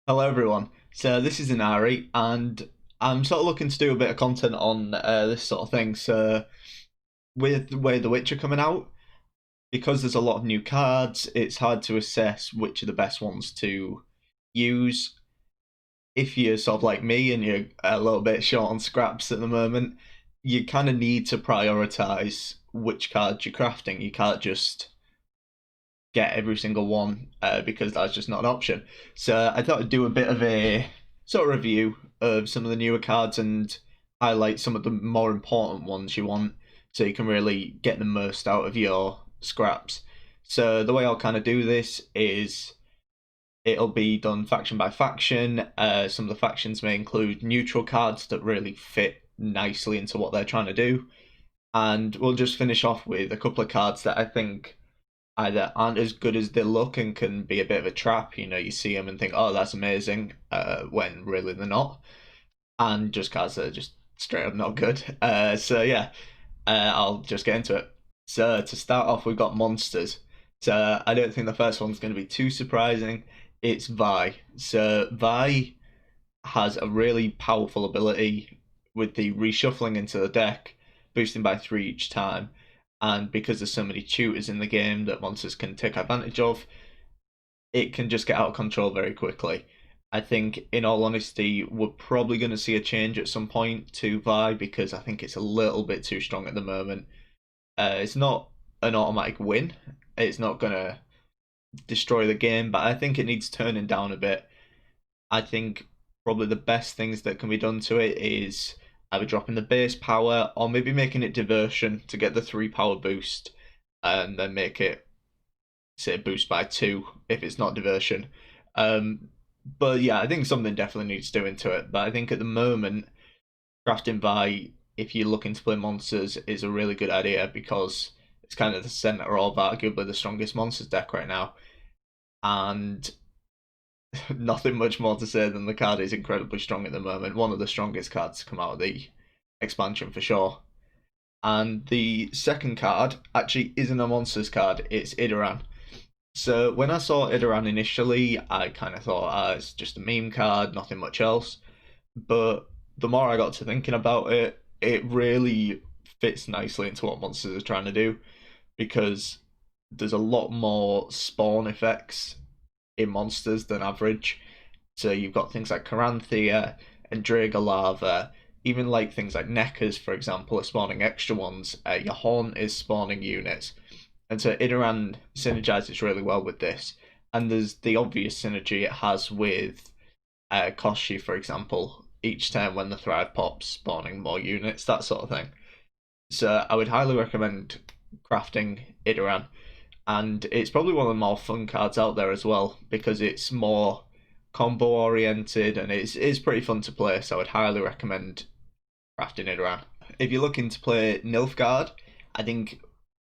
Hello everyone. So this is Inari, and I'm sort of looking to do a bit of content on this sort of thing. So with the way The Witcher coming out, because there's a lot of new cards, it's hard to assess which are the best ones to use. If you're sort of like me and you're a little bit short on scraps at the moment, you kind of need to prioritize which cards you're crafting. You can't just get every single one because that's just not an option. So I thought I'd do a bit of a sort of review of some of the newer cards and highlight some of the more important ones you want so you can really get the most out of your scraps. So the way I'll kind of do this is it'll be done faction by faction. Some of the factions may include neutral cards that really fit nicely into what they're trying to do. And we'll just finish off with a couple of cards that I think either aren't as good as they look and can be a bit of a trap. You know, you see them and think, oh, that's amazing, when really they're not. And just cards that are just straight up not good. I'll just get into it. So to start off, we've got monsters. So I don't think the first one's going to be too surprising. It's Vi. So Vi has a really powerful ability with the reshuffling into the deck, boosting by 3 each time. And because there's so many tutors in the game that monsters can take advantage of, it can just get out of control very quickly. I think, in all honesty, we're probably going to see a change at some point to Vi because I think it's a little bit too strong at the moment. It's not an automatic win, it's not going to destroy the game, but I think it needs turning down a bit. I think probably the best things that can be done to it is either dropping the base power or maybe making it diversion to get the 3 power boost and then make it, say, boost by 2 if it's not diversion. But yeah, I think something definitely needs doing to it. But I think at the moment, crafting by, if you're looking to play monsters, is a really good idea because it's kind of the center of arguably the strongest monsters deck right now. And nothing much more to say than the card is incredibly strong at the moment. One of the strongest cards to come out of the expansion for sure. And the second card actually isn't a monsters card, it's Idaran. So when I saw Idaran initially, I kind of thought, it's just a meme card, nothing much else. But the more I got to thinking about it, it really fits nicely into what monsters are trying to do because there's a lot more spawn effects in monsters than average. So you've got things like Caranthea and Dragalava, even like things like Neckers, for example, are spawning extra ones. Your Haunt is spawning units. And so Idaran synergizes really well with this. And there's the obvious synergy it has with Koshi, for example, each time when the Thrive pops, spawning more units, that sort of thing. So I would highly recommend crafting Idaran, and it's probably one of the more fun cards out there as well because it's more combo oriented and it's pretty fun to play. So I would highly recommend crafting Idaran. If you're looking to play Nilfgaard, I think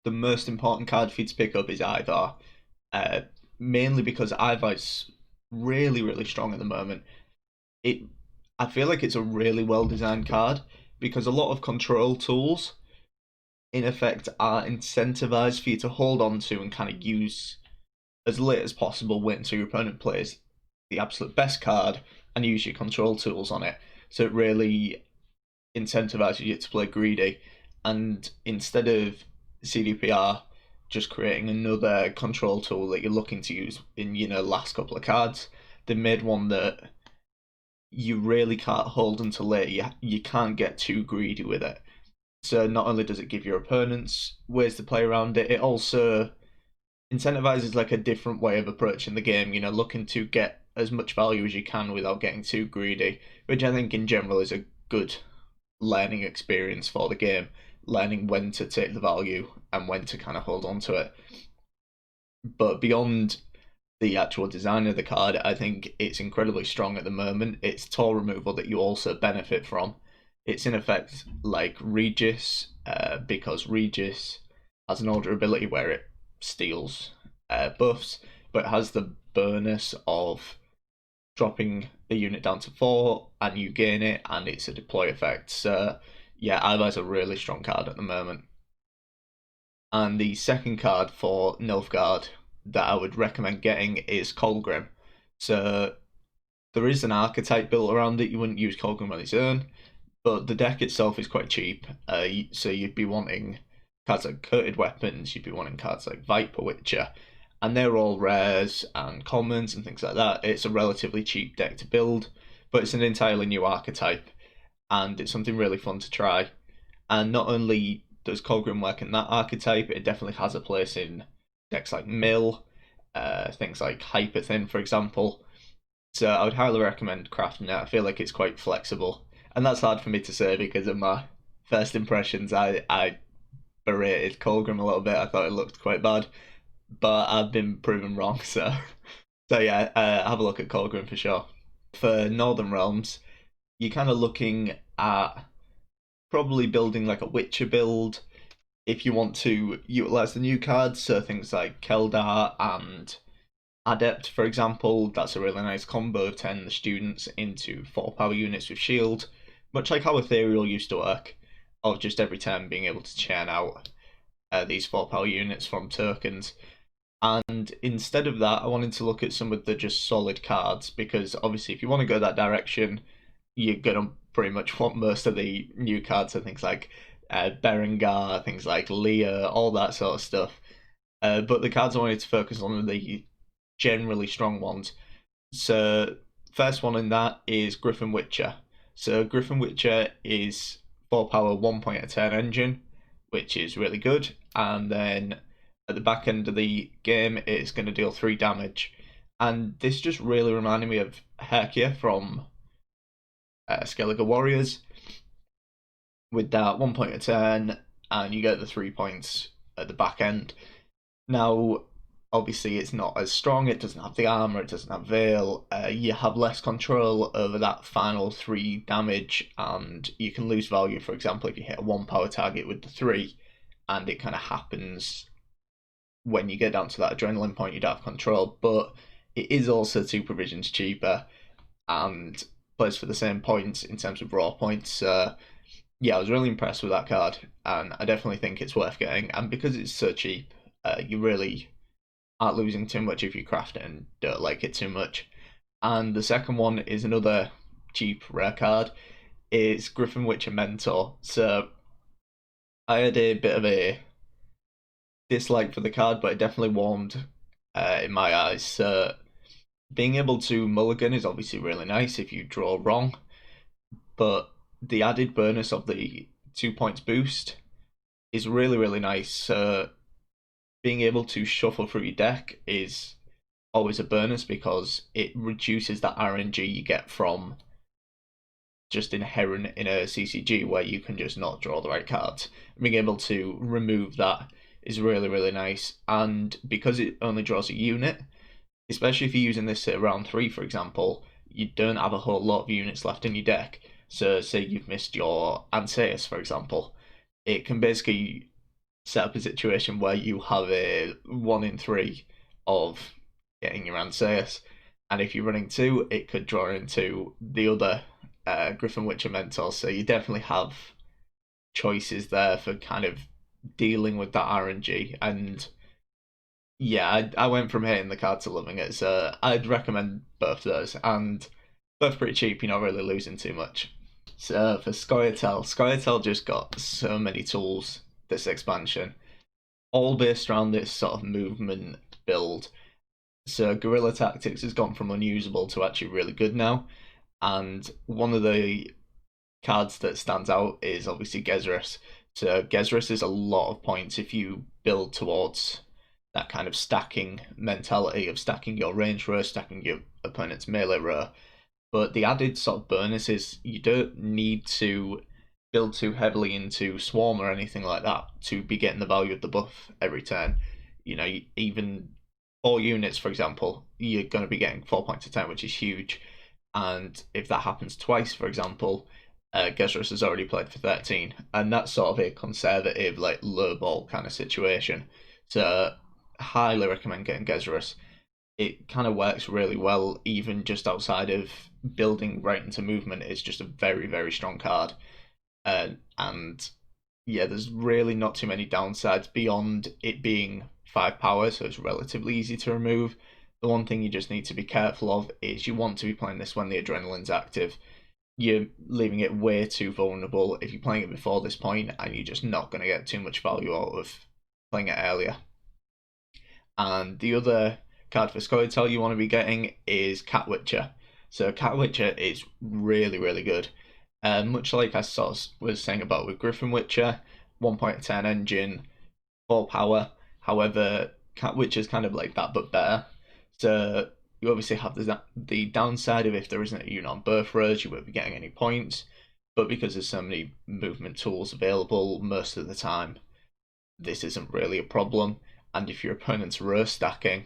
the most important card for you to pick up is Ivar, uh, mainly because Ivar's really strong at the moment. It I feel like it's a really well designed card because a lot of control tools in effect are incentivized for you to hold on to and kind of use as late as possible when so your opponent plays the absolute best card and use your control tools on it. So it really incentivizes you to play greedy. And instead of CDPR just creating another control tool that you're looking to use in, last couple of cards, they made one that you really can't hold until later. You can't get too greedy with it. So not only does it give your opponents ways to play around it, it also incentivizes like a different way of approaching the game, looking to get as much value as you can without getting too greedy, which I think in general is a good learning experience for the game, learning when to take the value and when to kind of hold on to it. But beyond the actual design of the card, I think it's incredibly strong at the moment. It's toll removal that you also benefit from. It's in effect like Regis, because Regis has an older ability where it steals buffs, but it has the bonus of dropping a unit down to 4 and you gain it, and it's a deploy effect. So, yeah, Ivar's a really strong card at the moment. And the second card for Nilfgaard that I would recommend getting is Colgrim. So There is an archetype built around it. You wouldn't use Colgan on its own, but the deck itself is quite cheap. So you'd be wanting cards like Coated Weapons, you'd be wanting cards like Viper Witcher, and they're all rares and commons and things like that. It's a relatively cheap deck to build, but it's an entirely new archetype, and it's something really fun to try. And not only does Colgrim work in that archetype, it definitely has a place in decks like Mill, things like Hyperthin, for example. So I would highly recommend crafting it. I feel like it's quite flexible, and that's hard for me to say because of my first impressions. I berated Colgrim a little bit. I thought it looked quite bad, but I've been proven wrong. So yeah, have a look at Colgrim for sure. For Northern Realms, you're kind of looking at probably building like a Witcher build if you want to utilize the new cards. So things like Keldar and Adept, for example, that's a really nice combo of turning the students into 4 power units with shield, much like how Ethereal used to work, of just every turn being able to churn out these 4 power units from tokens. And instead of that, I wanted to look at some of the just solid cards, because obviously if you want to go that direction, you're going to pretty much want most of the new cards, so things like Berengar, things like Leah, all that sort of stuff. But the cards I wanted to focus on are the generally strong ones. So first one in that is Griffin Witcher. So Griffin Witcher is 4 power 1 point a turn engine, which is really good. And then at the back end of the game, it's going to deal 3 damage. And this just really reminded me of Herkia from Skellige Warriors, with that 1 point a turn, and you get the 3 points at the back end. Now, obviously, it's not as strong. It doesn't have the armor. It doesn't have Veil. You have less control over that final 3 damage, and you can lose value. For example, if you hit a 1 power target with the 3, and it kind of happens when you get down to that adrenaline point, you don't have control. But it is also 2 provisions cheaper, and plays for the same points in terms of raw points. Yeah, I was really impressed with that card, and I definitely think it's worth getting. And because it's so cheap, you really aren't losing too much if you craft it and don't like it too much. And the second one is another cheap rare card. It's Griffin Witcher Mentor. So I had a bit of a dislike for the card, but it definitely warmed in my eyes. So being able to mulligan is obviously really nice if you draw wrong, but the added bonus of the 2 points boost is really, really nice. So being able to shuffle through your deck is always a bonus because it reduces that RNG you get from just inherent in a CCG where you can just not draw the right cards. Being able to remove that is really, really nice. And because it only draws a unit, especially if you're using this at round 3, for example, you don't have a whole lot of units left in your deck. So say you've missed your Antaeus, for example, it can basically set up a situation where you have a 1 in 3 of getting your Antaeus, and if you're running 2, it could draw into the other Griffin Witcher Mentor. So you definitely have choices there for kind of dealing with that RNG. And yeah, I went from hating the card to loving it, so I'd recommend both those, and both pretty cheap. You're not really losing too much. So for scoia'tael just got so many tools this expansion, all based around this sort of movement build. So guerrilla tactics has gone from unusable to actually really good now, and one of the cards that stands out is obviously Gezrus. So Gezrus is a lot of points if you build towards that kind of stacking mentality of stacking your range row, stacking your opponent's melee row. But the added sort of bonus is you don't need to build too heavily into Swarm or anything like that to be getting the value of the buff every turn. You know, even 4 units, for example, you're going to be getting 4 points a turn, which is huge. And if that happens twice, for example, Gezrus has already played for 13, and that's sort of a conservative, like low ball kind of situation. So, highly recommend getting Gezrus. It kind of works really well, even just outside of building right into movement. It's just a very, very strong card. And yeah, there's really not too many downsides beyond it being 5 power, so it's relatively easy to remove. The one thing you just need to be careful of is you want to be playing this when the adrenaline's active. You're leaving it way too vulnerable if you're playing it before this point, and you're just not going to get too much value out of playing it earlier. And the other card for scoia'tael you want to be getting is Cat Witcher. So Cat Witcher is really, really good. Much like I was saying about with Griffin Witcher, 1.10 engine, 4 power. However, Cat Witcher is kind of like that, but better. So you obviously have the downside of if there isn't a unit on birth rows, you won't be getting any points. But because there's so many movement tools available most of the time, this isn't really a problem. And if your opponent's row stacking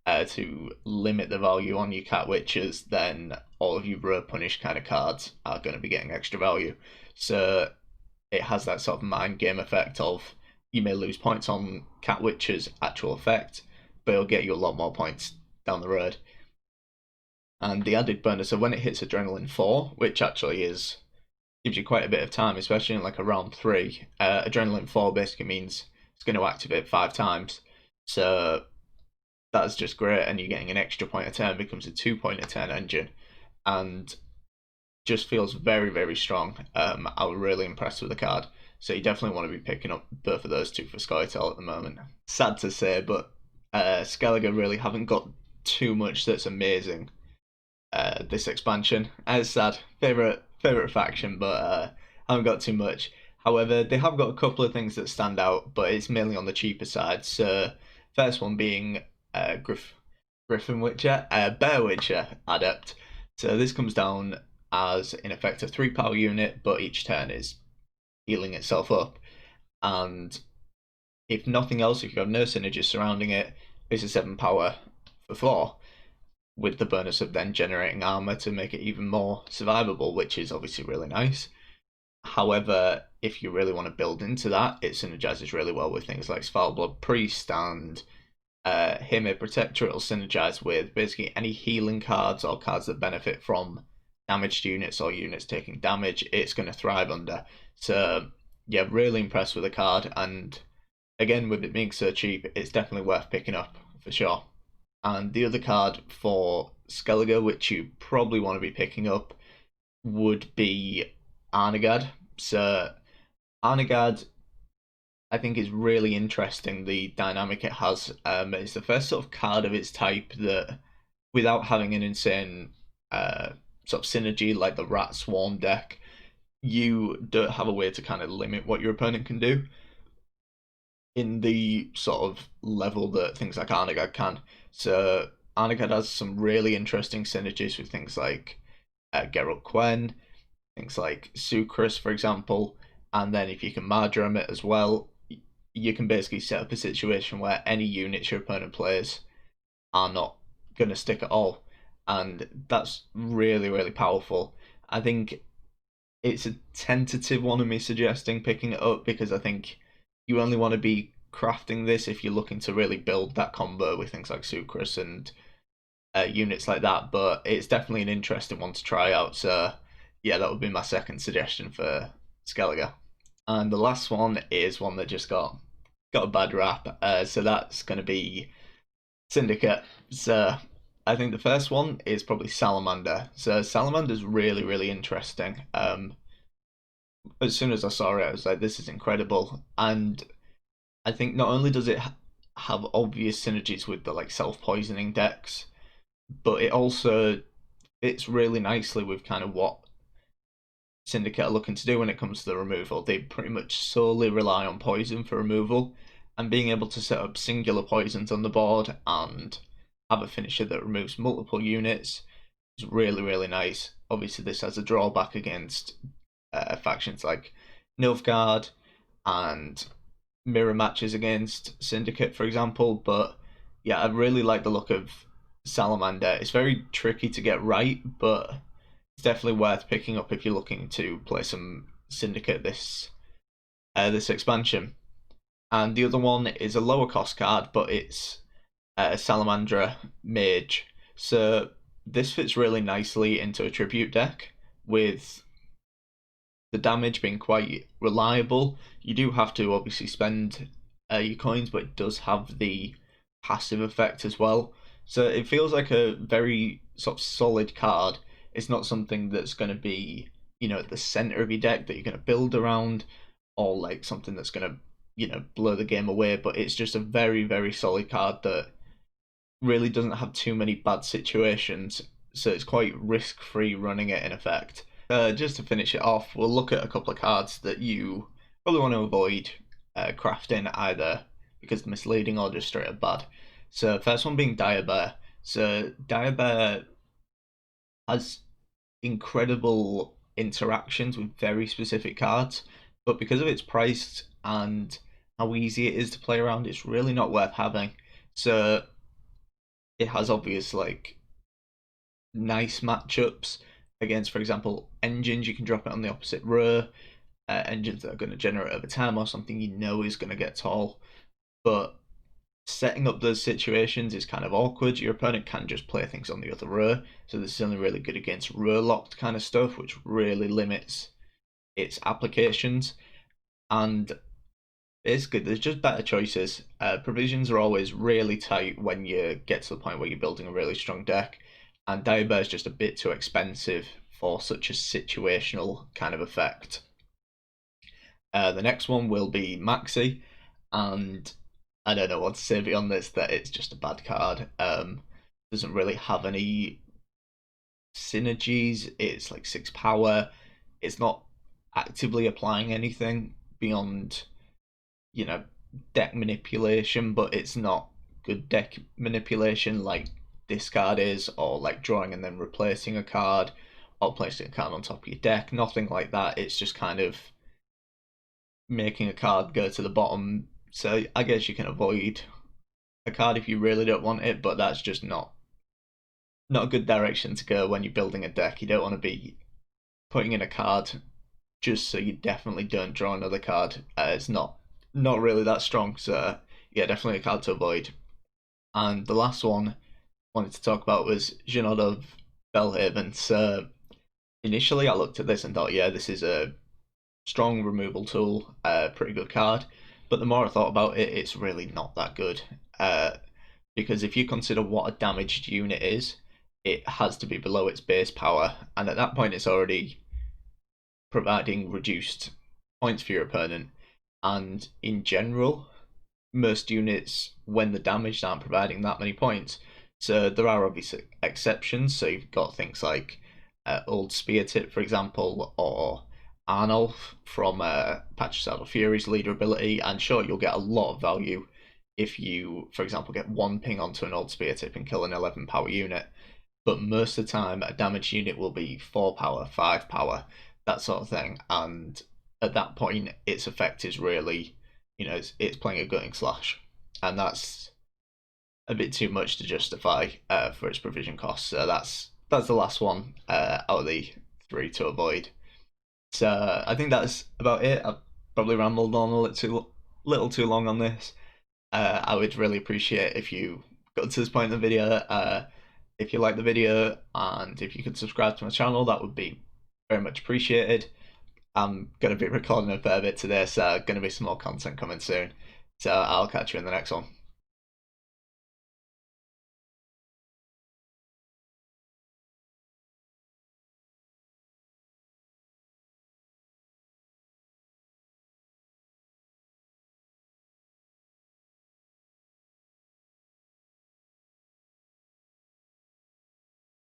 to limit the value on your Cat Witchers, then all of your row punish kind of cards are going to be getting extra value. So it has that sort of mind game effect of you may lose points on Cat Witcher's actual effect, but it'll get you a lot more points down the road. And the added bonus of when it hits Adrenaline 4, which actually gives you quite a bit of time, especially in like a round 3. Adrenaline 4 basically means it's going to activate 5 times. So that's just great, and you're getting an extra point a turn, becomes a 2 point a turn engine, and just feels very, very strong. I was really impressed with the card. So you definitely want to be picking up both of those two for scoia'tael at the moment. Sad to say, but Skellige really haven't got too much that's amazing this expansion. As sad, favorite faction, but haven't got too much. However, they have got a couple of things that stand out, but it's mainly on the cheaper side. So first one being Griffin Witcher, Bear Witcher Adept. So this comes down as in effect a 3 power unit, but each turn is healing itself up. And if nothing else, if you have no synergies surrounding it, it's a 7 power for 4, with the bonus of then generating armor to make it even more survivable, which is obviously really nice. However, if you really want to build into that, it synergizes really well with things like Svalbard Priest and Hime Protector. It'll synergize with basically any healing cards or cards that benefit from damaged units or units taking damage. It's going to thrive under. So yeah, really impressed with the card, and again, with it being so cheap, it's definitely worth picking up for sure. And the other card for Skellige, which you probably want to be picking up, would be Arnegad. So Arnegad, I think, is really interesting, the dynamic it has. It's the first sort of card of its type that, without having an insane sort of synergy like the Rat Swarm deck, you don't have a way to kind of limit what your opponent can do in the sort of level that things like Arnegad can. So Arnegad has some really interesting synergies with things like Geralt Quen, things like Sucrus, for example, and then if you can Marjoram it as well, you can basically set up a situation where any units your opponent plays are not going to stick at all, and that's really, really powerful. I think it's a tentative one of me suggesting picking it up, because I think you only want to be crafting this if you're looking to really build that combo with things like Sucrus and units like that, but it's definitely an interesting one to try out. So yeah, that would be my second suggestion for Skellige. And the last one is one that just got a bad rap, so that's going to be Syndicate. So I think the first one is probably Salamander. So Salamander's really, really interesting. As soon as I saw it, I was like, this is incredible. And I think not only does it have obvious synergies with the like self-poisoning decks, but it also fits really nicely with kind of what Syndicate are looking to do when it comes to the removal. They pretty much solely rely on poison for removal, and being able to set up singular poisons on the board and have a finisher that removes multiple units is really, really nice. Obviously, this has a drawback against factions like Nilfgaard and mirror matches against Syndicate, for example, but yeah, I really like the look of Salamander. It's very tricky to get right, but it's definitely worth picking up if you're looking to play some Syndicate this expansion. And the other one is a lower cost card, but it's Salamandra Mage. So this fits really nicely into a tribute deck, with the damage being quite reliable. You do have to obviously spend your coins, but it does have the passive effect as well. So it feels like a very sort of solid card. It's not something that's going to be, at the center of your deck that you're going to build around, or like something that's going to, blow the game away. But it's just a very, very solid card that really doesn't have too many bad situations. So it's quite risk free running it in effect. Just to finish it off, we'll look at a couple of cards that you probably want to avoid crafting, either because they're misleading or just straight up bad. So first one being Dire. So Dire has incredible interactions with very specific cards, but because of its price and how easy it is to play around, it's really not worth having. So it has obvious like nice matchups against, for example, engines. You can drop it on the opposite row. Engines that are going to generate over time, or something is going to get tall. But setting up those situations is kind of awkward. Your opponent can just play things on the other row, so this is only really good against row locked kind of stuff, which really limits its applications. And basically, there's just better choices. Provisions are always really tight when you get to the point where you're building a really strong deck, and Dire is just a bit too expensive for such a situational kind of effect. The next one will be Maxi, and I don't know what to say beyond this, that it's just a bad card. Doesn't really have any synergies. It's like 6 power. It's not actively applying anything beyond, you know, deck manipulation, but it's not good deck manipulation like this card is, or like drawing and then replacing a card, or placing a card on top of your deck. Nothing like that. It's just kind of making a card go to the bottom. So I guess you can avoid a card if you really don't want it, but that's just not a good direction to go when you're building a deck. You don't want to be putting in a card just so you definitely don't draw another card. It's not really that strong. So yeah, definitely a card to avoid. And the last one I wanted to talk about was Junod of Belhaven. So initially I looked at this and thought, yeah, this is a strong removal tool, pretty good card. But the more I thought about it, it's really not that good. Because if you consider what a damaged unit is, it has to be below its base power, and at that point, it's already providing reduced points for your opponent. And in general, most units, when the damaged, aren't providing that many points. So there are obviously exceptions. So you've got things like Old Spear Tip, for example, or Arnulf from Patch Saddle Fury's leader ability, and sure, you'll get a lot of value if you, for example, get one ping onto an Old Spear Tip and kill an 11 power unit. But most of the time, a damaged unit will be 4 power, 5 power, that sort of thing. And at that point, its effect is really, it's playing a gutting slash. And that's a bit too much to justify for its provision costs. So that's the last one out of the 3 to avoid. So I think that's about it. I've probably rambled on a little too long on this. I would really appreciate if you got to this point in the video. If you like the video, and if you could subscribe to my channel, that would be very much appreciated. I'm going to be recording a fair bit today, so going to be some more content coming soon. So I'll catch you in the next one.